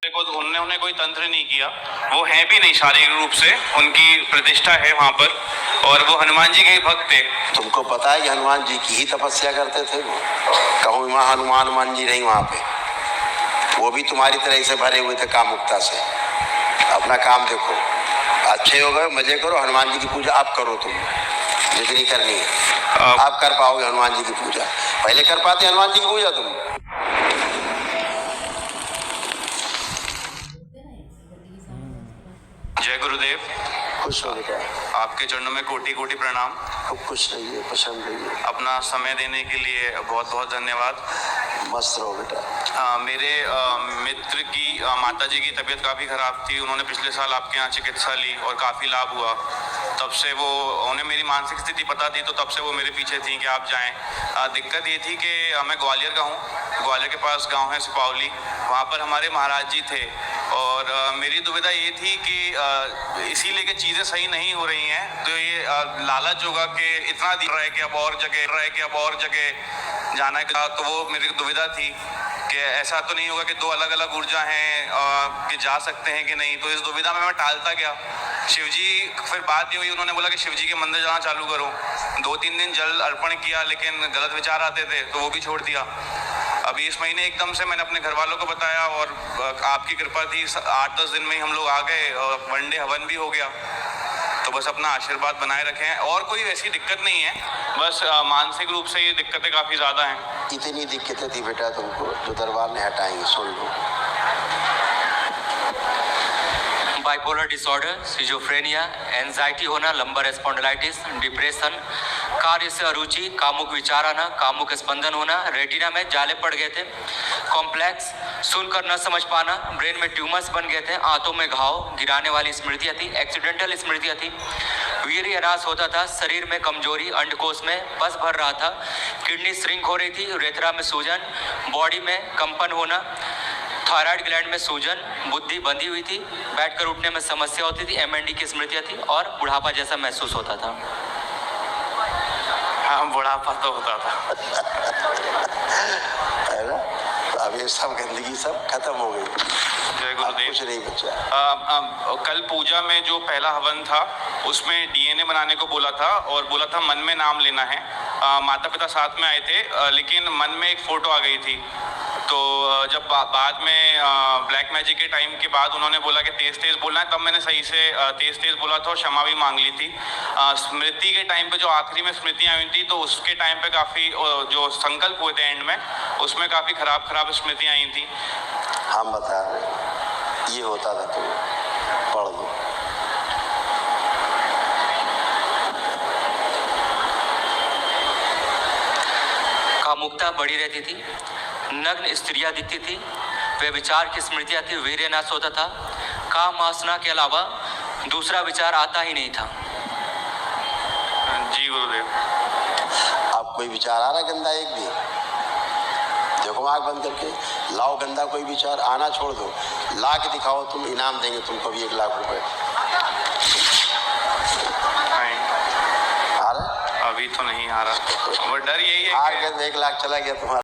उन्होंने कोई तंत्र नहीं किया, वो है भी नहीं शारीरिक रूप से, उनकी प्रतिष्ठा है वहाँ पर और वो हनुमान जी के भक्त थे। तुमको पता है कि हनुमान जी की ही तपस्या करते थे वो? कहूँ वहाँ हनुमान जी नहीं वहाँ पे, वो भी तुम्हारी तरह से भरे हुए थे कामुकता से। अपना काम देखो, अच्छे हो गए, मजे करो, हनुमान जी की पूजा आप करो, तुम जितनी करनी है आप कर पाओगे हनुमान जी की पूजा। पहले कर पाते हनुमान जी की पूजा तुम? जय गुरुदेव। खुश हो बेटा, आपके चरणों में कोटि कोटि प्रणाम। खूब खुश रहिए, प्रसन्न रहिए। अपना समय देने के लिए बहुत बहुत धन्यवाद। मस्त रहो बेटा। मेरे मित्र की माता जी की तबीयत काफ़ी ख़राब थी, उन्होंने पिछले साल आपके यहाँ चिकित्सा ली और काफ़ी लाभ हुआ। तब से वो, उन्हें मेरी मानसिक स्थिति पता थी तो तब से वो मेरे पीछे थी कि आप जाएं। दिक्कत ये थी कि मैं ग्वालियर का हूँ, ग्वालियर के पास गांव है सिपावली, वहाँ पर हमारे महाराज जी थे और मेरी दुविधा ये थी कि इसीलिए कि चीज़ें सही नहीं हो रही हैं, तो ये लालच होगा कि इतना दिख रहा है कि अब और जगह जाना है, तो वो मेरी दुविधा थी कि ऐसा तो नहीं होगा कि दो अलग अलग ऊर्जा हैं कि जा सकते हैं कि नहीं। तो इस दुविधा में मैं टालता गया। शिवजी, फिर बात ये हुई, उन्होंने बोला कि शिवजी के मंदिर जाना चालू करो। 2-3 दिन जल अर्पण किया लेकिन गलत विचार आते थे तो वो भी छोड़ दिया। अभी इस महीने एकदम से मैंने अपने घर वालों को बताया और आपकी कृपा थी, 8-10 दिन में ही हम लोग आ गए और वनडे हवन भी हो गया। तो बस अपना आशीर्वाद बनाए रखें और कोई वैसी दिक्कत नहीं है, बस मानसिक रूप से ये दिक्कतें काफ़ी ज़्यादा हैं। इतनी दिक्कतें थी बेटा तुमको जो दरबार ने हटाएंगे, सुन लो। बाइपोलर डिसऑर्डर, सिजोफ्रेनिया, एंजाइटी होना, लंबर स्पॉन्डिलाइटिस, डिप्रेशन, कार्य से अरुचि, कामुक विचार आना, कामुक स्पंदन होना, रेटिना में जाले पड़ गए थे, कॉम्प्लेक्स, सुनकर न समझ पाना, ब्रेन में ट्यूमर्स बन गए थे, आंतों में घाव, गिराने वाली स्मृतियाँ थी, एक्सीडेंटल स्मृतियाँ थी, वीर्य ह्रास होता था, शरीर में कमजोरी, अंडकोश में पस भर रहा था, किडनी श्रिंक हो रही थी, रेतरा में सूजन, बॉडी में कंपन होना, थायराइड ग्लैंड में सूजन, बुद्धि बंधी हुई थी, बैठकर उठने में समस्या होती थी, एमएनडी की स्मृतियाँ थी और बुढ़ापा जैसा महसूस होता था। हाँ, बुढ़ापा तो होता था। है ना? तो अब ये सब गंदगी सब खत्म हो गई। जय गुरुदेव। कुछ नहीं बचा। कल पूजा में जो पहला हवन था उसमें डीएनए बनाने को बोला था और बोला था मन में नाम लेना है। माता पिता साथ में आए थे लेकिन मन में एक फ़ोटो आ गई थी। तो जब बाद में ब्लैक मैजिक के टाइम के बाद उन्होंने बोला कि तेज़ तेज़ बोलना है, तब मैंने सही से तेज़ तेज़ बोला था और क्षमा भी मांग ली थी। स्मृति के टाइम पे जो आखिरी में स्मृतियाँ हुई थी तो उसके टाइम पे काफ़ी जो संकल्प हुए थे एंड में, उसमें काफ़ी खराब स्मृतियाँ आई थी। हम बता रहे ये होता था, तो पढ़ दो। कामुकता बढ़ी रहती थी, नग्न स्त्रियां दिखती थी, वे विचार की स्मृतियां थी, वीर्य नाश होता था, काम वासना के अलावा दूसरा विचार आता ही नहीं था। जी गुरुदेव। आप कोई विचार आ रहा गंदा एक भी? देखो आँख बंद करके, लाओ गंदा कोई विचार, आना छोड़ दो, ला के दिखाओ, तुम इनाम देंगे तुमको भी 1 लाख रुपए। आ रहा? अभी तो नहीं आ रहा, वो डर यही है हार गए 1 लाख चला गया तुम्हारा।